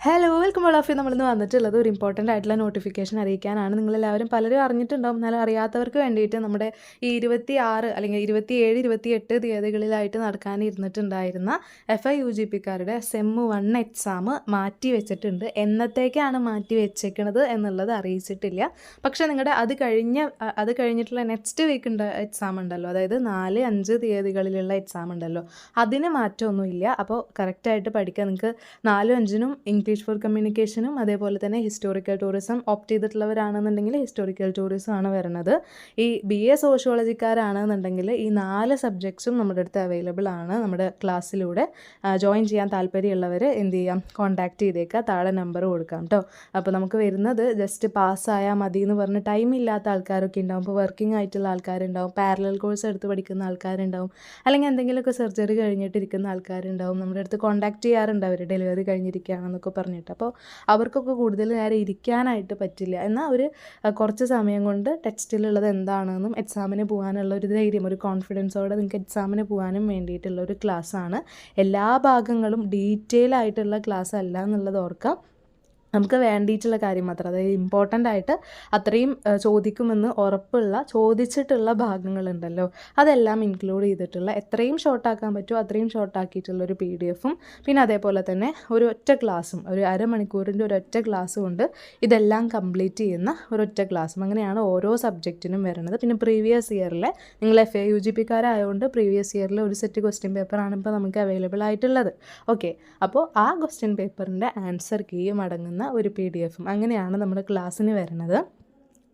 Hello welcome all of you. നമ്മളിന്ന് വന്നിട്ടുള്ളത് ഒരു ഇമ്പോർട്ടൻ്റ് ആയിട്ടുള്ള നോട്ടിഫിക്കേഷൻ അറിയിക്കാനാണ്. നിങ്ങളെല്ലാവരും പലരും അറിഞ്ഞിട്ടുണ്ടാവും, എന്നാലും അറിയാത്തവർക്ക് വേണ്ടിയിട്ട് നമ്മുടെ ഈ 26 അല്ലെങ്കിൽ 27, 28 തീയതികളിലായിട്ട് നടക്കാനിരുന്നിട്ടുണ്ടായിരുന്ന FIUGPക്കാരുടെ സെം 1 എക്സാം മാറ്റി വെച്ചിട്ടുണ്ട്. എന്നത്തേക്കാണ് മാറ്റി വെച്ചേക്കണത് എന്നുള്ളത് അറിയിച്ചിട്ടില്ല. പക്ഷേ നിങ്ങളുടെ അത് കഴിഞ്ഞിട്ടുള്ള നെക്സ്റ്റ് വീക്ക് എക്സാം ഉണ്ടല്ലോ, അതായത് 4, 5 തീയതികളിലുള്ള എക്സാം ഉണ്ടല്ലോ, അതിന് മാറ്റമൊന്നുമില്ല. അപ്പോൾ കറക്റ്റായിട്ട് പഠിക്കുക. നിങ്ങൾക്ക് 4, 5-നും ഇംഗ്ലീഷ് ഫോർ കമ്മ്യൂണിക്കേഷനും അതേപോലെ തന്നെ ഹിസ്റ്റോറിക്കൽ ടൂറിസം ഓപ്റ്റ് ചെയ്തിട്ടുള്ളവരാണെന്നുണ്ടെങ്കിൽ ഹിസ്റ്റോറിക്കൽ ടൂറിസം ആണ് വരുന്നത്. ഈ BA സോഷ്യോളജിക്കാരാണെന്നുണ്ടെങ്കിൽ ഈ 4 സബ്ജക്ട്സും നമ്മുടെ അടുത്ത് അവൈലബിൾ ആണ്. നമ്മുടെ ക്ലാസ്സിലൂടെ ജോയിൻ ചെയ്യാൻ താല്പര്യമുള്ളവർ എന്ത് ചെയ്യാം, കോൺടാക്റ്റ് ചെയ്തേക്കുക. താഴെ നമ്പർ കൊടുക്കാം കേട്ടോ. അപ്പോൾ നമുക്ക് വരുന്നത് ജസ്റ്റ് പാസ്സായാൽ മതി എന്ന് പറഞ്ഞ് ടൈം ഇല്ലാത്ത ആൾക്കാരൊക്കെ ഉണ്ടാവും. ഇപ്പോൾ വർക്കിംഗ് ആയിട്ടുള്ള ആൾക്കാരുണ്ടാവും, പാരലൽ കോഴ്സ് എടുത്ത് പഠിക്കുന്ന ആൾക്കാരുണ്ടാവും, അല്ലെങ്കിൽ എന്തെങ്കിലുമൊക്കെ സർജറി കഴിഞ്ഞിട്ടിരിക്കുന്ന ആൾക്കാരുണ്ടാവും. നമ്മുടെ അടുത്ത് കോൺടാക്ട് ചെയ്യാറുണ്ട് അവർ ഡെലിവറി കഴിഞ്ഞിരിക്കുകയാണെന്നൊക്കെ പറഞ്ഞിട്ട്. അപ്പോൾ അവർക്കൊക്കെ കൂടുതൽ നേരം ഇരിക്കാനായിട്ട് പറ്റില്ല. എന്നാൽ ഒരു കുറച്ച് സമയം കൊണ്ട് ടെക്സ്റ്റിലുള്ളത് എന്താണെന്നും എക്സാമിന് പോകാനുള്ള ഒരു ധൈര്യം, ഒരു കോൺഫിഡൻസോടെ നിങ്ങൾക്ക് എക്സാമിന് പോകാനും വേണ്ടിയിട്ടുള്ള ഒരു ക്ലാസ്സാണ്. എല്ലാ ഭാഗങ്ങളും ഡീറ്റെയിൽ ആയിട്ടുള്ള ക്ലാസ് അല്ല എന്നുള്ളത് ഓർക്കാം. നമുക്ക് വേണ്ടിയിട്ടുള്ള കാര്യം മാത്രം, അതായത് ഇമ്പോർട്ടൻ്റ് ആയിട്ട് അത്രയും ചോദിക്കുമെന്ന് ഉറപ്പുള്ള ചോദിച്ചിട്ടുള്ള ഭാഗങ്ങളുണ്ടല്ലോ, അതെല്ലാം ഇൻക്ലൂഡ് ചെയ്തിട്ടുള്ള എത്രയും ഷോർട്ടാക്കാൻ പറ്റുമോ അത്രയും ഷോർട്ടാക്കിയിട്ടുള്ളൊരു PDF-ഉം പിന്നെ അതേപോലെ തന്നെ ഒരു ഒറ്റ ക്ലാസ്സും, ഒരു അരമണിക്കൂറിൻ്റെ ഒരൊറ്റ ക്ലാസ് കൊണ്ട് ഇതെല്ലാം കംപ്ലീറ്റ് ചെയ്യുന്ന ഒരൊറ്റ ക്ലാസ്സും, അങ്ങനെയാണ് ഓരോ സബ്ജക്റ്റിനും വരുന്നത്. പിന്നെ പ്രീവിയസ് ഇയറിലെ നിങ്ങൾ FIUGPക്കാരായതുകൊണ്ട് പ്രീവിയസ് ഇയറിലെ ഒരു സെറ്റ് ക്വസ്റ്റ്യൻ പേപ്പറാണ് ഇപ്പോൾ നമുക്ക് അവൈലബിൾ ആയിട്ടുള്ളത്. ഓക്കെ, അപ്പോൾ ആ ക്വസ്റ്റ്യൻ പേപ്പറിൻ്റെ ആൻസർ കീയും അടങ്ങുന്ന ഒരു PDF-ഉം അങ്ങനെയാണ് നമ്മുടെ ക്ലാസ്സിന് വരുന്നത്.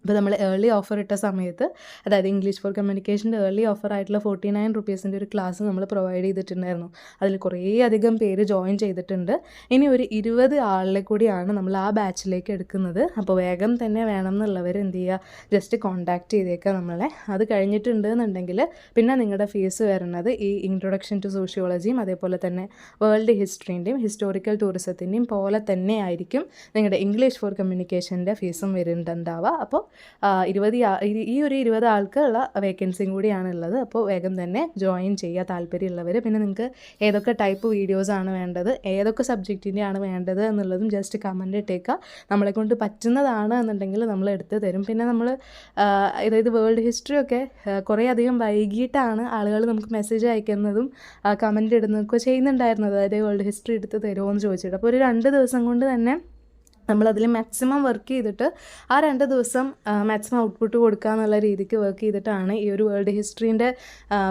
ഇപ്പോൾ നമ്മൾ ഏർലി ഓഫർ ഇട്ട സമയത്ത്, അതായത് ഇംഗ്ലീഷ് ഫോർ കമ്മ്യൂണിക്കേഷൻ്റെ ഏർലി ഓഫർ ആയിട്ടുള്ള 49 റുപ്പീസിൻ്റെ ഒരു ക്ലാസ് നമ്മൾ പ്രൊവൈഡ് ചെയ്തിട്ടുണ്ടായിരുന്നു. അതിൽ കുറേ അധികം പേര് ജോയിൻ ചെയ്തിട്ടുണ്ട്. ഇനി ഒരു 20 ആളിലെ കൂടിയാണ് നമ്മൾ ആ ബാച്ചിലേക്ക് എടുക്കുന്നത്. അപ്പോൾ വേഗം തന്നെ വേണം എന്നുള്ളവർ എന്ത് ചെയ്യുക, ജസ്റ്റ് കോൺടാക്റ്റ് ചെയ്തേക്കുക നമ്മളെ. അത് കഴിഞ്ഞിട്ടുണ്ട് എന്നുണ്ടെങ്കിൽ പിന്നെ നിങ്ങളുടെ ഫീസ് വരുന്നത് ഈ ഇൻട്രൊഡക്ഷൻ ടു സോഷ്യോളജിയും അതേപോലെ തന്നെ വേൾഡ് ഹിസ്റ്ററിൻ്റെയും ഹിസ്റ്റോറിക്കൽ ടൂറിസത്തിൻ്റെയും പോലെ തന്നെ ആയിരിക്കും നിങ്ങളുടെ ഇംഗ്ലീഷ് ഫോർ കമ്മ്യൂണിക്കേഷൻ്റെ ഫീസും വരുന്നുണ്ടാവുക. അപ്പോൾ ഈ ഒരു 20 ആൾക്കുള്ള വേക്കൻസിയും കൂടിയാണുള്ളത്. അപ്പോൾ വേഗം തന്നെ ജോയിൻ ചെയ്യുക താല്പര്യമുള്ളവർ. പിന്നെ നിങ്ങൾക്ക് ഏതൊക്കെ ടൈപ്പ് വീഡിയോസാണ് വേണ്ടത്, ഏതൊക്കെ സബ്ജക്റ്റിൻ്റെയാണ് വേണ്ടത് എന്നുള്ളതും ജസ്റ്റ് കമൻറ്റ് ഇട്ടേക്കുക. നമ്മളെ കൊണ്ട് പറ്റുന്നതാണ് എന്നുണ്ടെങ്കിൽ നമ്മൾ എടുത്ത് തരും. പിന്നെ നമ്മൾ അതായത് വേൾഡ് ഹിസ്റ്ററി ഒക്കെ കുറേ അധികം വൈകിട്ടാണ് ആളുകൾ നമുക്ക് മെസ്സേജ് അയക്കുന്നതും കമൻറ്റ് ഇടുന്നതൊക്കെ ചെയ്യുന്നുണ്ടായിരുന്നത്. അതായത് വേൾഡ് ഹിസ്റ്ററി എടുത്ത് തരുമോ എന്ന് ചോദിച്ചിട്ട്. അപ്പോൾ ഒരു 2 ദിവസം കൊണ്ട് തന്നെ നമ്മളതിൽ മാക്സിമം വർക്ക് ചെയ്തിട്ട് ആ 2 ദിവസം മാക്സിമം ഔട്ട്പുട്ട് കൊടുക്കുക എന്നുള്ള രീതിക്ക് വർക്ക് ചെയ്തിട്ടാണ് ഈ ഒരു വേൾഡ് ഹിസ്റ്ററീൻ്റെ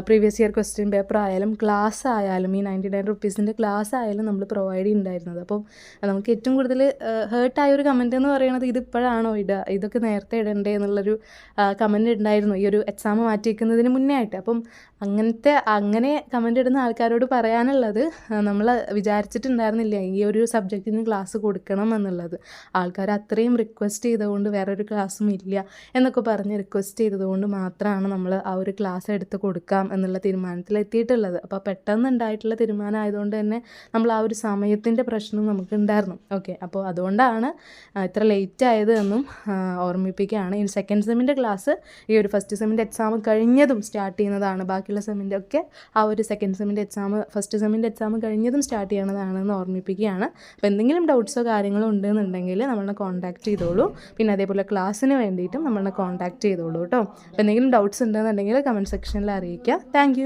പ്രീവിയസ് ഇയർ ക്വസ്റ്റ്യൻ പേപ്പർ ആയാലും ക്ലാസ് ആയാലും ഈ 99 റുപ്പീസിൻ്റെ ക്ലാസ് ആയാലും നമ്മൾ പ്രൊവൈഡ് ചെയ്യുന്നുണ്ടായിരുന്നത്. അപ്പം നമുക്ക് ഏറ്റവും കൂടുതൽ ഹേർട്ടായൊരു കമൻറ്റ് എന്ന് പറയുന്നത് ഇതിപ്പോഴാണോ ഇടുക, ഇതൊക്കെ നേരത്തെ ഇടണ്ടേ എന്നുള്ളൊരു കമൻറ്റ് ഉണ്ടായിരുന്നു ഈ ഒരു എക്സാം മാറ്റി വയ്ക്കുന്നതിന് മുന്നേ ആയിട്ട്. അപ്പം അങ്ങനെ കമൻറ്റ് ഇടുന്ന ആൾക്കാരോട് പറയാനുള്ളത്, നമ്മൾ വിചാരിച്ചിട്ടുണ്ടായിരുന്നില്ല ഈ ഒരു സബ്ജക്റ്റിന് ക്ലാസ് കൊടുക്കണം എന്നുള്ളത്. ആൾക്കാർ അത്രയും റിക്വസ്റ്റ് ചെയ്തുകൊണ്ട് വേറൊരു ക്ലാസ്സും ഇല്ല എന്നൊക്കെ പറഞ്ഞ് റിക്വസ്റ്റ് ചെയ്തതുകൊണ്ട് മാത്രമാണ് നമ്മൾ ആ ഒരു ക്ലാസ് എടുത്ത് കൊടുക്കാം എന്നുള്ള തീരുമാനത്തിലെത്തിയിട്ടുള്ളത്. അപ്പോൾ പെട്ടെന്ന് ഉണ്ടായിട്ടുള്ള തീരുമാനം ആയതുകൊണ്ട് തന്നെ നമ്മൾ ആ ഒരു സമയത്തിൻ്റെ പ്രശ്നം നമുക്കുണ്ടായിരുന്നു. ഓക്കെ, അപ്പോൾ അതുകൊണ്ടാണ് ഇത്ര ലേറ്റ് ആയത് എന്നും ഓർമ്മിപ്പിക്കുകയാണ്. ഈ സെക്കൻഡ് സെമ്മിൻ്റെ ക്ലാസ് ഈ ഒരു ഫസ്റ്റ് സെമ്മിൻ്റെ എക്സാം കഴിഞ്ഞതും സ്റ്റാർട്ട് ചെയ്യുന്നതാണ്. ബാക്കിയുള്ള സെമ്മിൻ്റെ ഒക്കെ ആ ഒരു സെക്കൻഡ് സെമ്മിൻ്റെ എക്സാം ഫസ്റ്റ് സെമ്മിൻ്റെ എക്സാം കഴിഞ്ഞതും സ്റ്റാർട്ട് ചെയ്യണതാണെന്ന് ഓർമ്മിപ്പിക്കുകയാണ്. അപ്പോൾ എന്തെങ്കിലും ഡൗട്ട്സോ കാര്യങ്ങളോ ഉണ്ടെന്നുണ്ടെങ്കിൽ നമ്മളെ കോൺടാക്റ്റ് ചെയ്തോളൂ. പിന്നെ അതേപോലെ ക്ലാസ്സിന് വേണ്ടിയിട്ടും നമ്മളെ കോൺടാക്റ്റ് ചെയ്തോളൂ കേട്ടോ. അപ്പോൾ എന്തെങ്കിലും ഡൗട്ട്സ് ഉണ്ടെന്നുണ്ടെങ്കിൽ കമൻറ്റ് സെക്ഷനിൽ അറിയിക്കുക. താങ്ക്